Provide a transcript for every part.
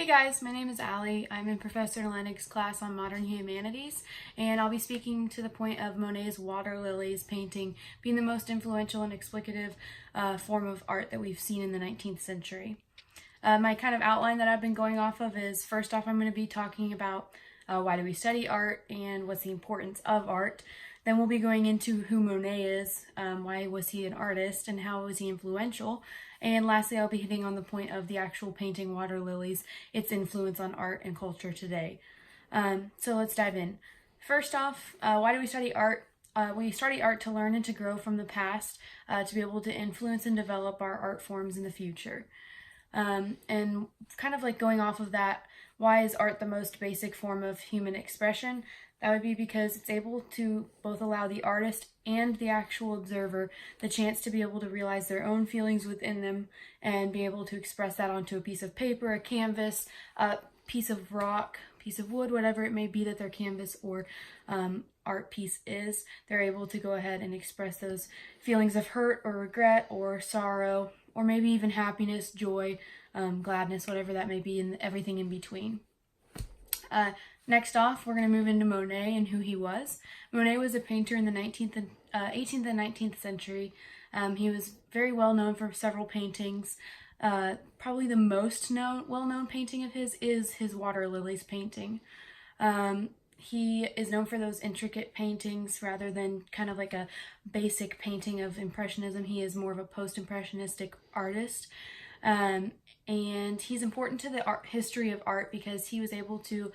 Hey guys, my name is Allie. I'm in Professor Lenig's class on Modern Humanities, and I'll be speaking to the point of Monet's Water Lilies painting being the most influential and explicative form of art that we've seen in the 19th century. My kind of outline that I've been going off of is, first off, I'm going to be talking about why do we study art and what's the importance of art. Then we'll be going into who Monet is, why was he an artist, and how was he influential. And lastly, I'll be hitting on the point of the actual painting Water Lilies, its influence on art and culture today. So let's dive in. First off, why do we study art? We study art to learn and to grow from the past, to be able to influence and develop our art forms in the future. And kind of like going off of that, why is art the most basic form of human expression? That would be because it's able to both allow the artist and the actual observer the chance to be able to realize their own feelings within them and be able to express that onto a piece of paper, a canvas, a piece of rock, piece of wood, whatever it may be that their canvas or art piece is. They're able to go ahead and express those feelings of hurt or regret or sorrow, or maybe even happiness, joy, gladness, whatever that may be, and everything in between. Next off, we're going to move into Monet and who he was. Monet was a painter in the 18th and 19th century. He was very well known for several paintings. Probably the most well-known painting of his is his Water Lilies painting. He is known for those intricate paintings rather than kind of like a basic painting of Impressionism. He is more of a post-impressionistic artist. And he's important to the history of art because he was able to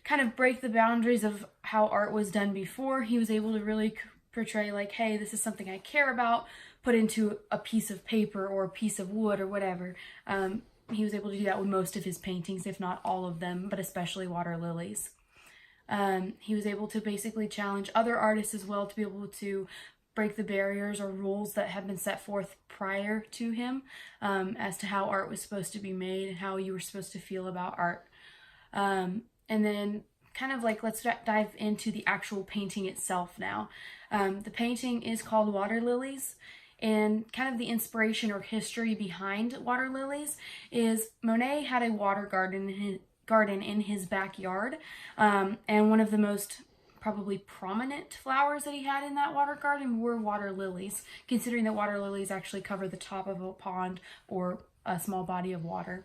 kind of break the boundaries of how art was done before. He was able to really portray like, hey, this is something I care about, put into a piece of paper or a piece of wood or whatever. He was able to do that with most of his paintings, if not all of them, but especially Water Lilies. He was able to basically challenge other artists as well to be able to break the barriers or rules that had been set forth prior to him as to how art was supposed to be made and how you were supposed to feel about art. And then kind of like, let's dive into the actual painting itself now. The painting is called Water Lilies, and kind of the inspiration or history behind Water Lilies is Monet had a water garden in his backyard, and one of the most probably prominent flowers that he had in that water garden were water lilies, considering that water lilies actually cover the top of a pond or a small body of water.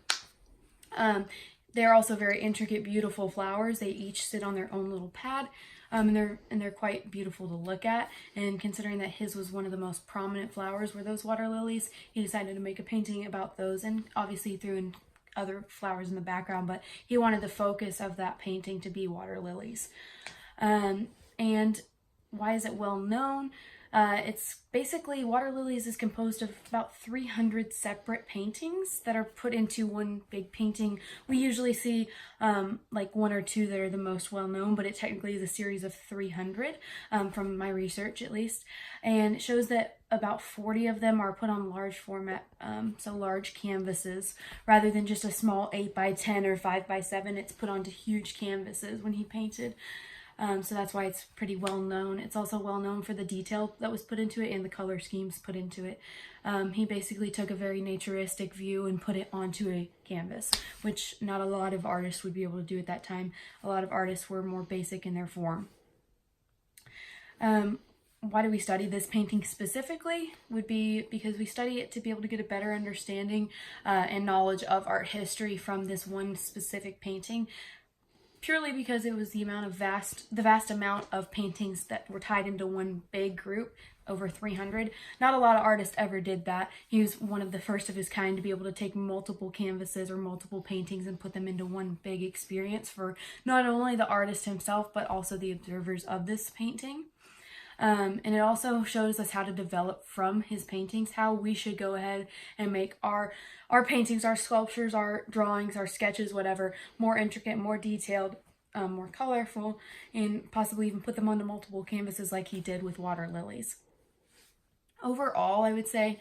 They're also very intricate, beautiful flowers. They each sit on their own little pad, and they're quite beautiful to look at. And considering that his was one of the most prominent flowers were those water lilies, he decided to make a painting about those, and obviously threw in other flowers in the background, but he wanted the focus of that painting to be water lilies. And why is it well known? It's basically, Water Lilies is composed of about 300 separate paintings that are put into one big painting. We usually see like one or two that are the most well known, but it technically is a series of 300 from my research at least. And it shows that about 40 of them are put on large format, so large canvases, rather than just a small 8x10 or 5x7. It's put onto huge canvases when he painted. So that's why it's pretty well known. It's also well known for the detail that was put into it and the color schemes put into it. He basically took a very naturistic view and put it onto a canvas, which not a lot of artists would be able to do at that time. A lot of artists were more basic in their form. Why do we study this painting specifically? Would be because we study it to be able to get a better understanding and knowledge of art history from this one specific painting, purely because it was the vast amount of paintings that were tied into one big group, over 300. Not a lot of artists ever did that. He was one of the first of his kind to be able to take multiple canvases or multiple paintings and put them into one big experience for not only the artist himself, but also the observers of this painting. And it also shows us how to develop from his paintings, how we should go ahead and make our paintings, our sculptures, our drawings, our sketches, whatever, more intricate, more detailed, more colorful, and possibly even put them onto multiple canvases like he did with Water Lilies. Overall, I would say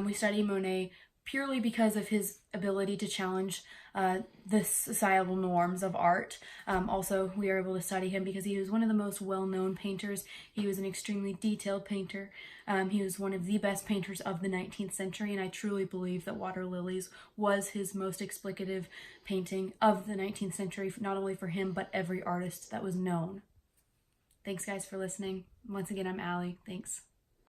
we study Monet purely because of his ability to challenge the societal norms of art. Also, we are able to study him because he was one of the most well-known painters. He was an extremely detailed painter. He was one of the best painters of the 19th century, and I truly believe that Water Lilies was his most explicative painting of the 19th century, not only for him, but every artist that was known. Thanks, guys, for listening. Once again, I'm Allie. Thanks.